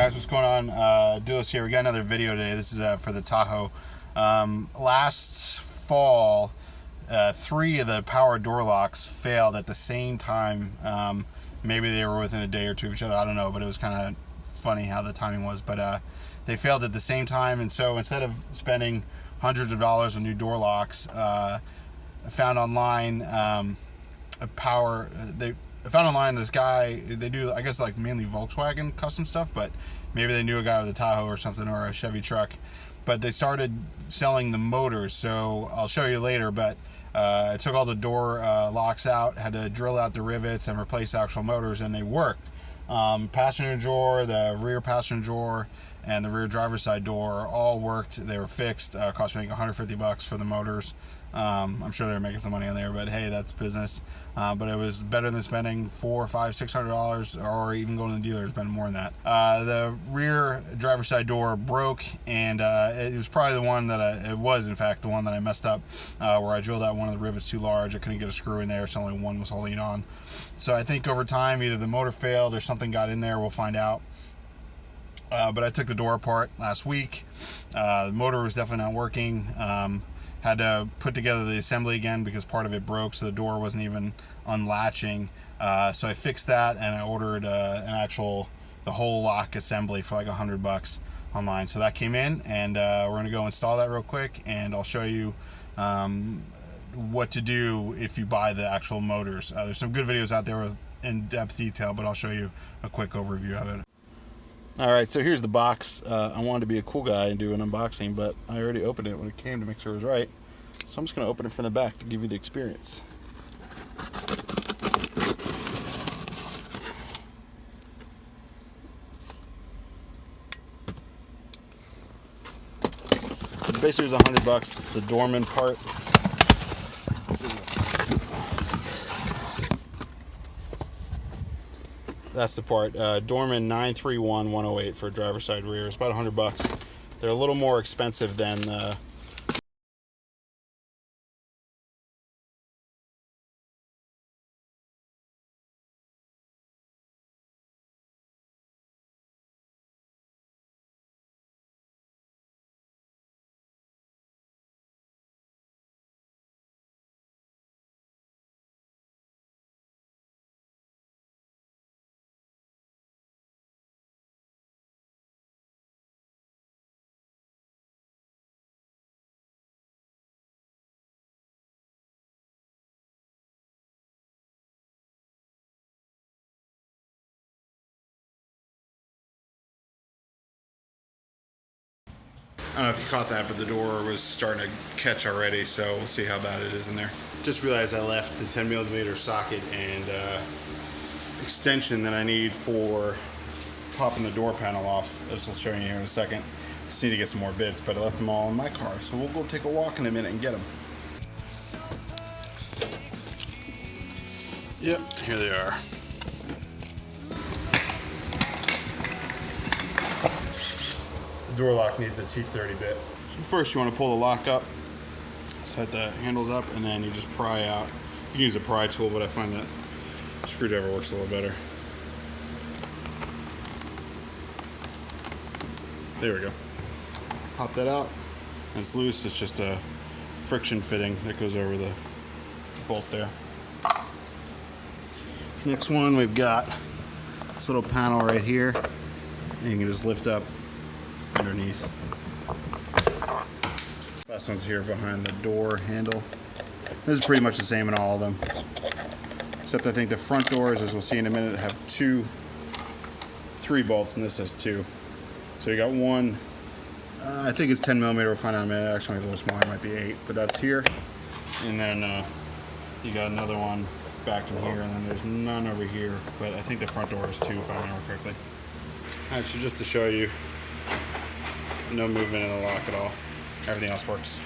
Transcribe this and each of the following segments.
guys, what's going on? Duos here. We got another video today. This is for the Tahoe. Last fall, 3 of the power door locks failed at the same time. Maybe they were within a day or two of each other. I don't know, but it was kind of funny how the timing was. But they failed at the same time, and so instead of spending hundreds of dollars on new door locks, I found online I found online this guy. They do, I guess, like mainly Volkswagen custom stuff, but maybe they knew a guy with a Tahoe or something, or a Chevy truck. But they started selling the motors, so I'll show you later. But I took all the door locks out, had to drill out the rivets and replace the actual motors, and they worked. Passenger door, the rear passenger door, and the rear driver's side door all worked. They were fixed. Cost me like $150 for the motors. I'm sure they were making some money on there, but hey, that's business. But it was better than spending $400, $500, $600, or even going to the dealer and spending more than that. The rear driver's side door broke, and it was probably the one that it was in fact the one that I messed up, where I drilled out one of the rivets too large. I couldn't get a screw in there, so only one was holding it on. So I think over time, either the motor failed or something got in there. We'll find out. But I took the door apart last week. The motor was definitely not working. Had to put together the assembly again because part of it broke, so the door wasn't even unlatching. So I fixed that, and I ordered the whole lock assembly for like $100 online. So that came in, and we're gonna go install that real quick, and I'll show you what to do if you buy the actual motors. There's some good videos out there with in-depth detail, but I'll show you a quick overview of it. Alright, so here's the box. I wanted to be a cool guy and do an unboxing, but I already opened it when it came to make sure it was right. So I'm just going to open it from the back to give you the experience. Basically, it was $100. It's the Dorman part. That's the part. Dorman 931108 for driver's side rear. It's about $100. They're a little more expensive than I don't know if you caught that, but the door was starting to catch already, so we'll see how bad it is in there. Just realized I left the 10mm socket and extension that I need for popping the door panel off. This will show you here in a second. Just need to get some more bits, but I left them all in my car, so we'll go take a walk in a minute and get them. Yep, here they are. Door lock needs a T30 bit. So first you want to pull the lock up, set the handles up, and then you just pry out. You can use a pry tool, but I find that screwdriver works a little better. There we go. Pop that out. When it's loose, it's just a friction fitting that goes over the bolt there. Next one, we've got this little panel right here, and you can just lift up underneath. Last one's here behind the door handle. This is pretty much the same in all of them, except I think the front doors, as we'll see in a minute, have 3 bolts, and this has 2. So you got one, I think it's 10mm, we'll find out in a minute. Actually, maybe a little smaller, it might be 8, but that's here. And then you got another one back in here, and then there's none over here, but I think the front door is 2, if I remember correctly. Alright, so just to show you, no movement in the lock at all. Everything else works.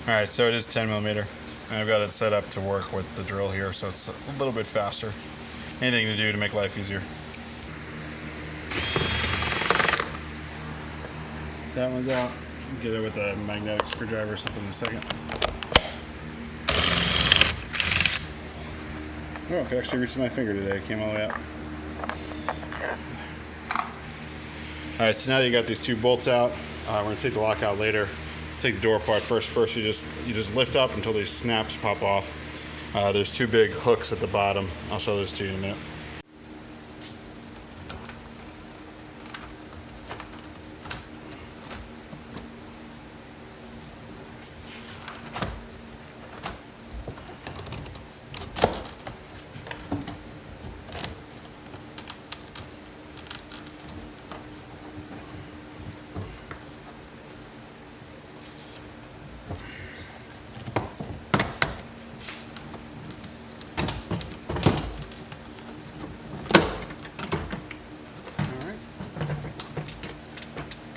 Alright, so it is 10mm, and I've got it set up to work with the drill here, so it's a little bit faster. Anything to do to make life easier. So that one's out. Get it with a magnetic screwdriver or something in a second. Oh, I could actually reach my finger today. It came all the way out. Alright, so now that you got these two bolts out, we're going to take the lock out later. Let's take the door apart first. First you just lift up until these snaps pop off. There's two big hooks at the bottom. I'll show those to you in a minute.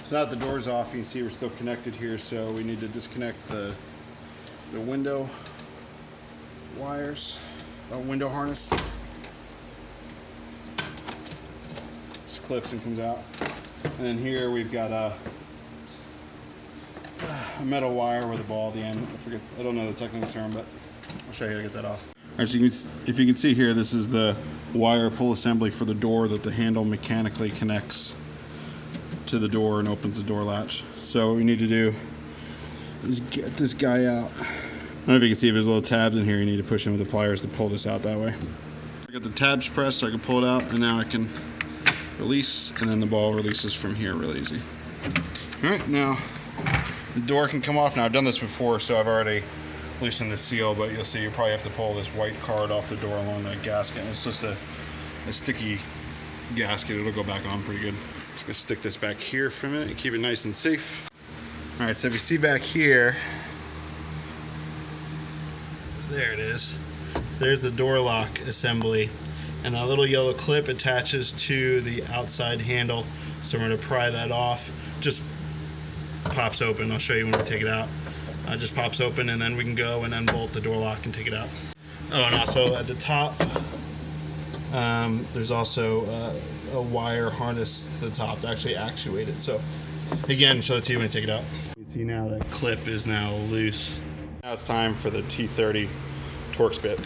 So now that the door's off, you can see we're still connected here, so we need to disconnect the window wires, window harness. Just clips and comes out. And then here we've got a metal wire with a ball at the end. I don't know the technical term, but I'll show you how to get that off. All right, so if you can see here, this is the wire pull assembly for the door that the handle mechanically connects to the door and opens the door latch. So what we need to do is get this guy out. I don't know if you can see if there's little tabs in here. You need to push in with the pliers to pull this out that way. I got the tabs pressed so I can pull it out, and now I can release, and then the ball releases from here real easy. All right, now the door can come off. Now I've done this before, so I've already loosened the seal, but you'll see you probably have to pull this white card off the door along that gasket. It's just a sticky gasket. It'll go back on pretty good. Just gonna stick this back here for a minute and keep it nice and safe. All right, so if you see back here, there it is. There's the door lock assembly, and that little yellow clip attaches to the outside handle. So we're gonna pry that off. Just pops open. I'll show you when we take it out. Just pops open, and then we can go and unbolt the door lock and take it out. Oh, and also at the top, there's also a wire harness to the top to actually actuate it. So again, show it to you when you take it out. You see now that clip is now loose. Now it's time for the T30 Torx bit.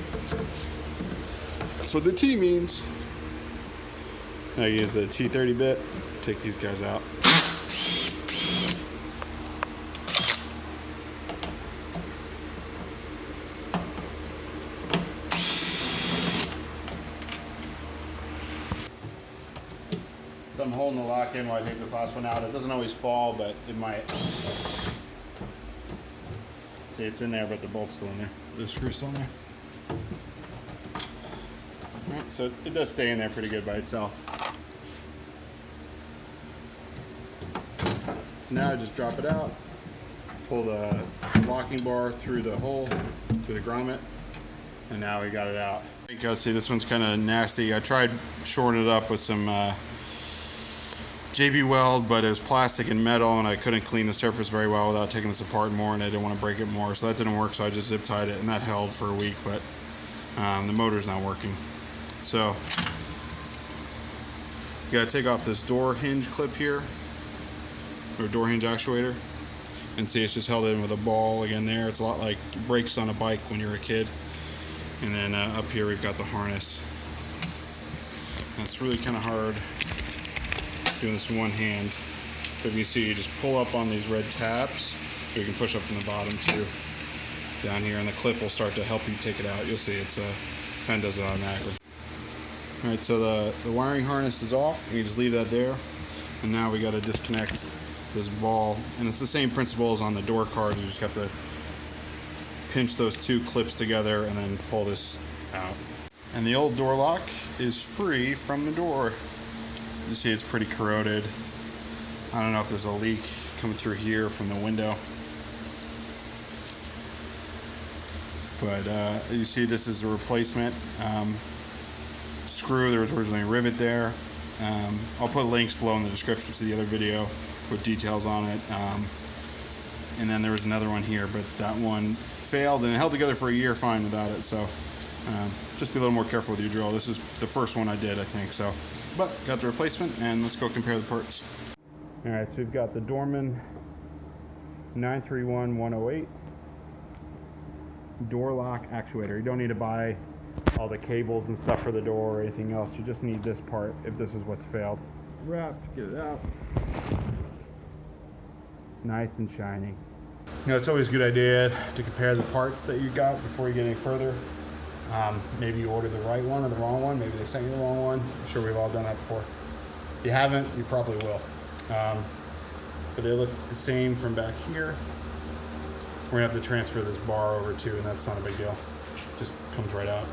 That's what the T means. Now you use the T30 bit, take these guys out. So I'm holding the lock in while I take this last one out. It doesn't always fall, but it might. See, it's in there, but the bolt's still in there. The screw's still in there. All right, so it does stay in there pretty good by itself. So now I just drop it out, pull the locking bar through the hole, through the grommet, and now we got it out. You guys see this one's kind of nasty. I tried shoring it up with some JB weld, but it was plastic and metal, and I couldn't clean the surface very well without taking this apart more, and I didn't want to break it more, so that didn't work. So I just zip tied it, and that held for a week, but the motor's not working. So you got to take off this door hinge clip here, or door hinge actuator, and see it's just held in with a ball again there. It's a lot like brakes on a bike when you're a kid. And then up here we've got the harness. And it's really kind of hard doing this in one hand, but you see, you just pull up on these red tabs, or you can push up from the bottom too, down here, and the clip will start to help you take it out. You'll see it's kind of does it automatically. All right, so the wiring harness is off, and you just leave that there, and now we got to disconnect this ball, and it's the same principle as on the door card. You just have to pinch those two clips together and then pull this out. And the old door lock is free from the door. You see it's pretty corroded. I don't know if there's a leak coming through here from the window. But you see this is a replacement screw. There was originally a rivet there. I'll put links below in the description to the other video with details on it. And then there was another one here, but that one failed, and it held together for a year fine without it. So just be a little more careful with your drill. This is the first one I did, I think. So, but got the replacement, and let's go compare the parts. All right, so we've got the Dorman 931108 door lock actuator. You don't need to buy all the cables and stuff for the door or anything else. You just need this part if this is what's failed. wrap to get it out. Nice and shiny. You know, it's always a good idea to compare the parts that you got before you get any further. Maybe you ordered the right one or the wrong one. Maybe they sent you the wrong one. I'm sure we've all done that before. If you haven't, you probably will. But they look the same from back here. We're gonna have to transfer this bar over too, and that's not a big deal. Just comes right out.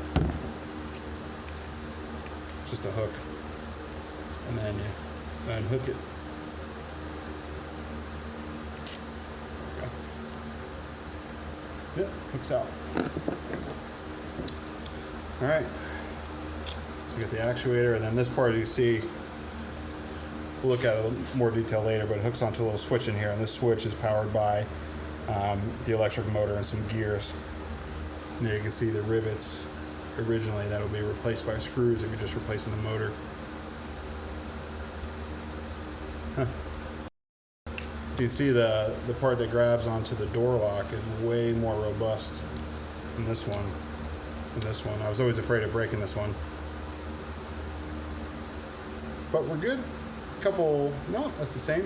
Just a hook. And then you unhook it. There we go. Yep, hooks out. All right. So you got the actuator, and then this part you see, we'll look at it in more detail later, but it hooks onto a little switch in here, and this switch is powered by the electric motor and some gears. And there you can see the rivets. Originally, that will be replaced by screws if you're just replacing the motor. Huh. You can see the part that grabs onto the door lock is way more robust than this one. I was always afraid of breaking this one. But we're good. No, that's the same.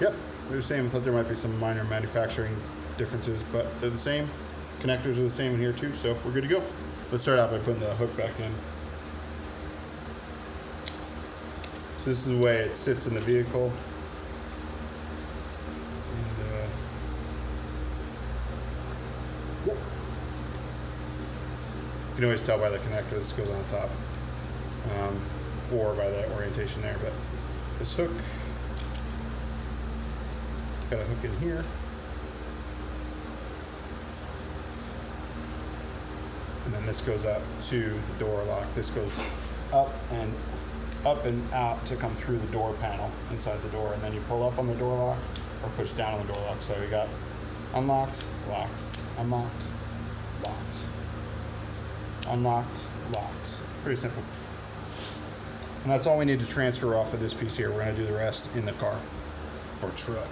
Yep, they're the same. I thought there might be some minor manufacturing differences, but they're the same. Connectors are the same in here too, so we're good to go. Let's start out by putting the hook back in. So this is the way it sits in the vehicle. And, yep. You can always tell by the connector this goes on top, or by the orientation there, but this hook, got a hook in here. And then this goes up to the door lock. This goes up and out to come through the door panel inside the door. And then you pull up on the door lock or push down on the door lock. So we got unlocked, locked, unlocked, locked, unlocked, locked. Pretty simple. And that's all we need to transfer off of this piece here. We're going to do the rest in the car or truck.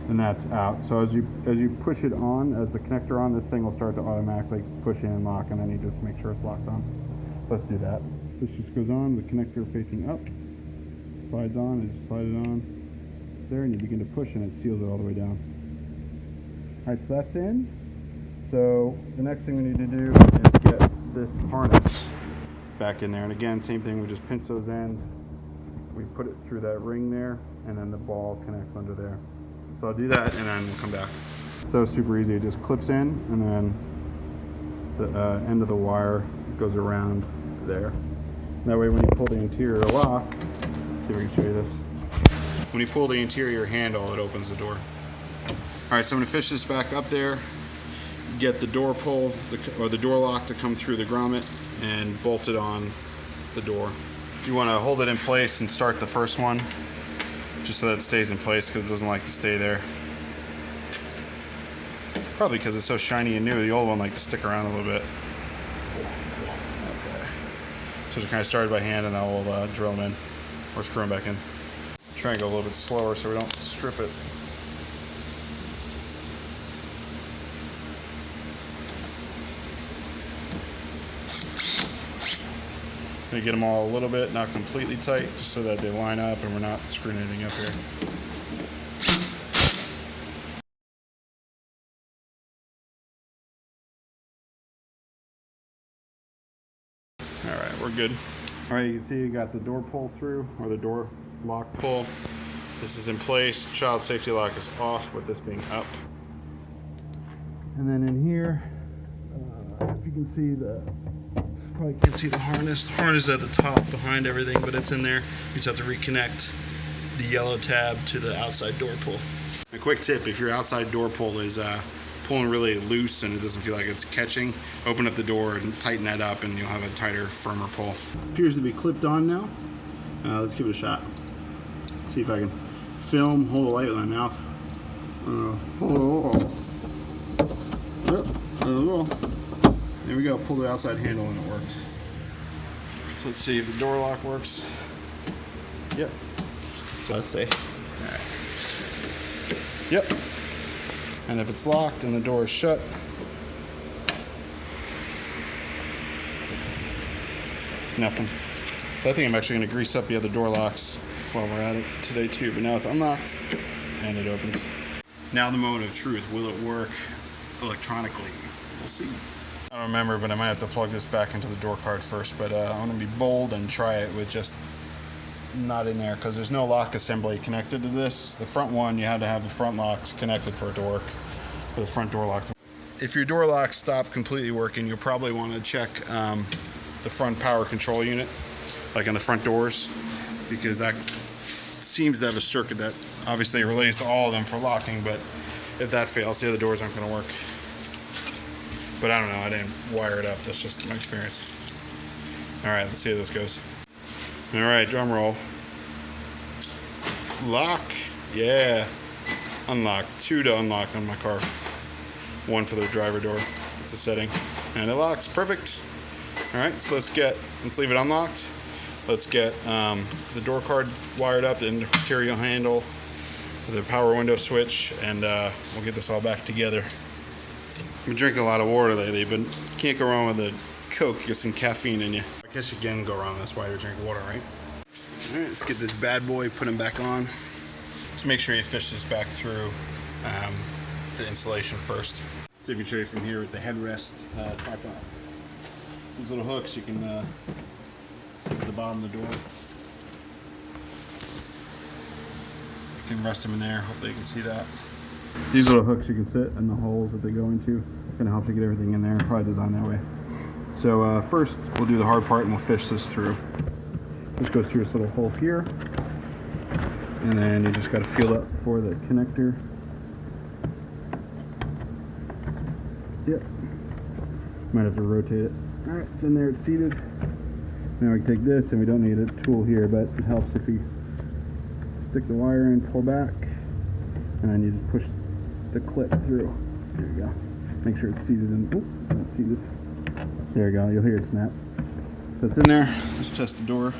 And that's out. So as you push it on, as the connector on, this thing will start to automatically push in and lock, and then you just make sure it's locked on. Let's do that. This just goes on, the connector facing up, slides on, and just slide it on there, and you begin to push, and it seals it all the way down. All right, so that's in. So the next thing we need to do is get this harness back in there. And again, same thing, we just pinch those ends, we put it through that ring there, and then the ball connects under there. So I'll do that and then we'll come back. So super easy, it just clips in and then the end of the wire goes around there. That way when you pull the interior lock, let's see if we can show you this. When you pull the interior handle, it opens the door. All right, so I'm gonna fish this back up there, get the door pull, or the door lock to come through the grommet and bolt it on the door. You wanna hold it in place and start the first one, just so that it stays in place because it doesn't like to stay there. Probably because it's so shiny and new. The old one liked to stick around a little bit. Okay. So just kind of started by hand, and now we'll drill them in or screw them back in. Try and go a little bit slower so we don't strip it. Gonna get them all a little bit, not completely tight, just so that they line up and we're not screwing anything up here. All right, we're good. All right, you can see you got the door pull through, or the door lock pull. This is in place. Child safety lock is off with this being up. And then in here, if you can see probably can't see the harness. The harness is at the top behind everything, but it's in there. You just have to reconnect the yellow tab to the outside door pull. A quick tip, if your outside door pull is pulling really loose and it doesn't feel like it's catching, open up the door and tighten that up and you'll have a tighter, firmer pull. Appears to be clipped on now. Let's give it a shot. See if I can film, hold the light with my mouth. There we go, pull the outside handle and it worked. So let's see if the door lock works. Yep. So let's see. All right. Yep. And if it's locked and the door is shut, nothing. So I think I'm actually going to grease up the other door locks while we're at it today too. But now it's unlocked and it opens. Now the moment of truth. Will it work electronically? We'll see. I don't remember, but I might have to plug this back into the door card first. But I'm going to be bold and try it with just not in there, because there's no lock assembly connected to this. The front one, you had to have the front locks connected for it to work, for the front door lock. If your door locks stop completely working, you'll probably want to check the front power control unit, like on the front doors, because that seems to have a circuit that obviously relays to all of them for locking, but if that fails, the other doors aren't going to work. But I don't know, I didn't wire it up, that's just my experience. Alright, let's see how this goes. Alright, drum roll. Lock, yeah. Unlock, 2 to unlock on my car. 1 for the driver door, it's a setting. And it locks, perfect. Alright, so let's leave it unlocked. Let's get the door card wired up, the interior handle, the power window switch, and we'll get this all back together. I've been drinking a lot of water lately, but can't go wrong with a Coke. Get some caffeine in you. I guess you can go wrong, that's why you're drinking water, right? Alright, let's get this bad boy, put him back on. Just make sure you fish this back through the insulation first. See if you can show you from here with the headrest tripod. These little hooks you can sit at the bottom of the door. You can rest them in there. Hopefully you can see that. These little hooks you can sit in the holes that they go into. It's going to help you get everything in there. Probably designed that way. So first we'll do the hard part and we'll fish this through. This goes through this little hole here. And then you just got to feel up for the connector. Yep. Might have to rotate it. Alright, it's in there, it's seated. Now we can take this, and we don't need a tool here, but it helps if you stick the wire in, pull back, and then you just push the clip through. There you go. Make sure it's seated in. Oh, not seated. There you go, you'll hear it snap. So it's in there. Let's test the door.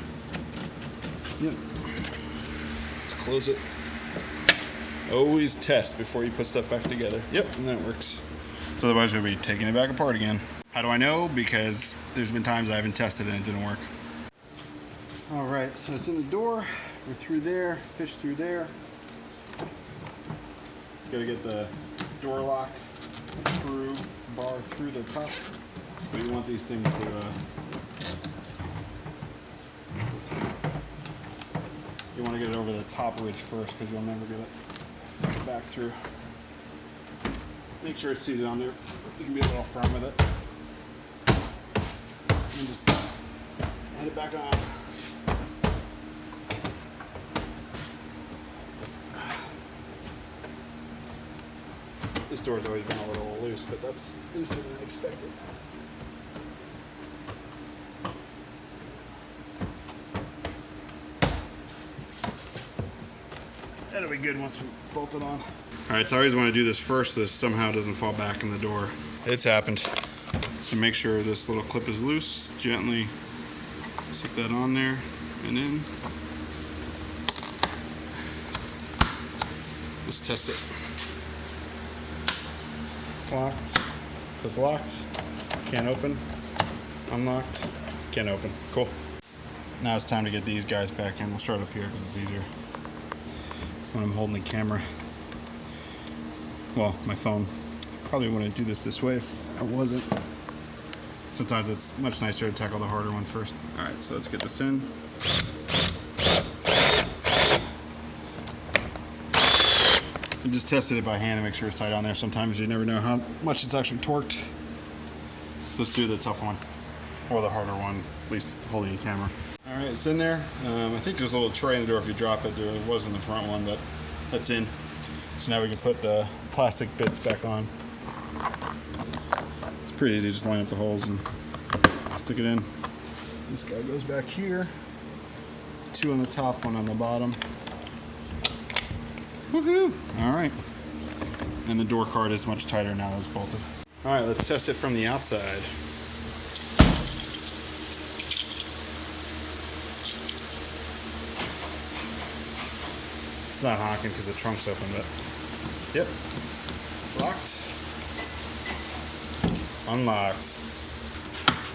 Yep. Let's close it. Always test before you put stuff back together. Yep, and that works. So otherwise we'll be taking it back apart again. How do I know? Because there's been times I haven't tested it and it didn't work. Alright, so it's in the door. We're through there, fish through there. Gotta get the door lock bar through the top. But you want these things to you want to get it over the top ridge first, because you'll never get it back through. Make sure it's seated on there. You can be a little firm with it. And just head it back on. This door's always been a little loose, but that's looser than I expected. That'll be good once we bolt it on. Alright, so I always want to do this first so this somehow doesn't fall back in the door. It's happened. So make sure this little clip is loose. Gently stick that on there and in. Let's test it. Locked. So it's locked. Can't open. Unlocked. Can't open. Cool. Now it's time to get these guys back in. We'll start up here because it's easier when I'm holding the camera. Well, my phone. Probably wouldn't do this way if I wasn't. Sometimes it's much nicer to tackle the harder one first. Alright, so let's get this in. I just tested it by hand to make sure it's tight on there. Sometimes you never know how much it's actually torqued. So let's do the tough one, or the harder one, at least holding the camera. Alright, it's in there. I think there's a little tray in the door if you drop it. There was in the front one, but that's in. So now we can put the plastic bits back on. It's pretty easy, just line up the holes and stick it in. This guy goes back here. 2 on the top, 1 on the bottom. Woohoo! Alright. And the door card is much tighter now that it's bolted. Alright, let's test it from the outside. It's not honking because the trunk's open, but yep. Locked. Unlocked.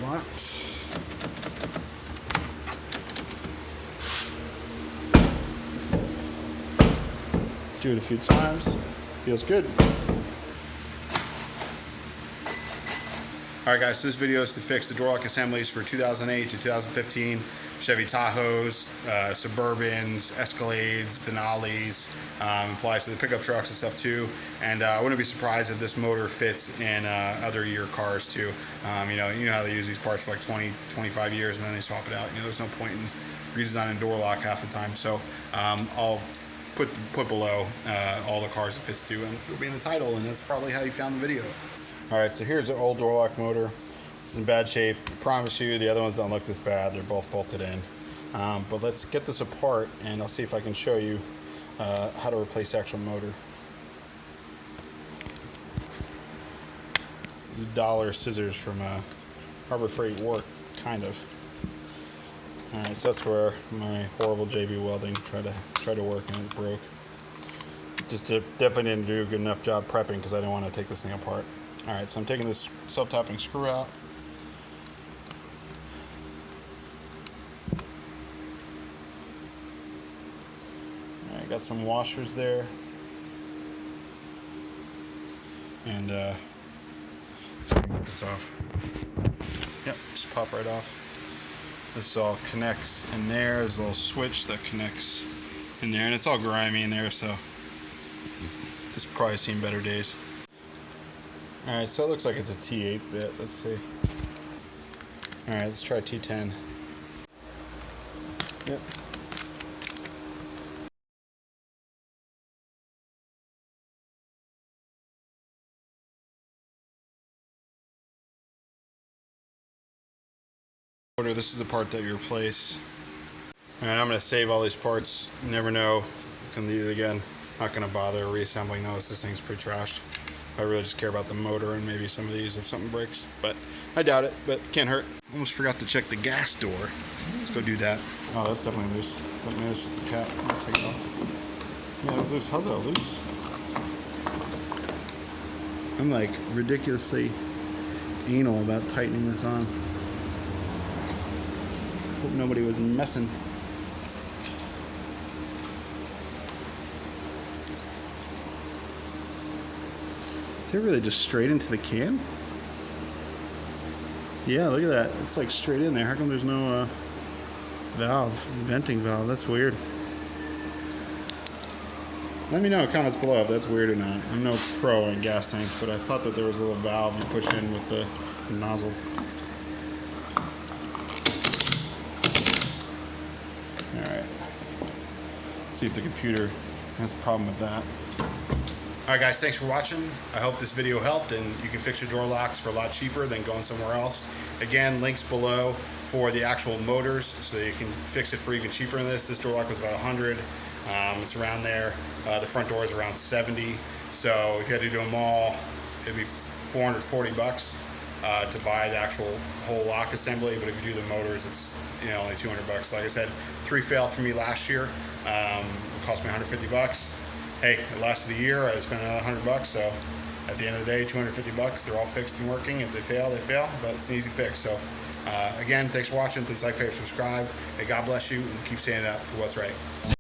Locked. Do it a few times. Feels good. Alright guys, so this video is to fix the door lock assemblies for 2008 to 2015 Chevy Tahoes, Suburbans, Escalades, Denali's, applies to the pickup trucks and stuff too. And I wouldn't be surprised if this motor fits in other year cars too. You know how they use these parts for like 20, 25 years and then they swap it out. You know, there's no point in redesigning door lock half the time. So I'll put below all the cars it fits to, and it'll be in the title, and that's probably how you found the video. Alright, so here's the old door lock motor. It's in bad shape. I promise you the other ones don't look this bad. They're both bolted in. But let's get this apart and I'll see if I can show you how to replace the actual motor. These dollar scissors from Harbor Freight work, kind of. Alright, so that's where my horrible JB welding tried to work and it broke. Just definitely didn't do a good enough job prepping because I didn't want to take this thing apart. Alright, so I'm taking this self-tapping screw out. Alright, got some washers there. And let's get this off. Yep, just pop right off. This all connects in there. There's a little switch that connects in there, and it's all grimy in there, so this probably seen better days. Alright, so it looks like it's a T8 bit. Let's see. Alright, let's try T10. Yep. This is the part that you replace. Alright, I'm going to save all these parts. You never know if I'm going to need it again. Not going to bother reassembling those. This thing's pretty trashed. I really just care about the motor and maybe some of these if something breaks. But I doubt it, but can't hurt. Almost forgot to check the gas door. Let's go do that. Oh, that's definitely loose. But maybe it's just the cap. I'll take it off. Yeah, it was loose. How's that loose? I'm like ridiculously anal about tightening this on. Hope nobody was messing. Is it really just straight into the can? Yeah, look at that. It's like straight in there. How come there's no valve, venting valve? That's weird. Let me know in the comments below if that's weird or not. I'm no pro in gas tanks, but I thought that there was a little valve you push in with the nozzle. Alright. Let's see if the computer has a problem with that. Alright guys, thanks for watching. I hope this video helped and you can fix your door locks for a lot cheaper than going somewhere else. Again, links below for the actual motors so that you can fix it for even cheaper than this. This door lock was about 100. It's around there. The front door is around 70. So if you had to do them all, it'd be $440 to buy the actual whole lock assembly. But if you do the motors, it's only $200. Like I said, 3 failed for me last year. It cost me $150. Hey, it lasted a year. I spent another $100, so at the end of the day, $250. They're all fixed and working. If they fail, they fail, but it's an easy fix. So again, thanks for watching. Please like, favorite, subscribe. Hey, God bless you, and keep standing up for what's right.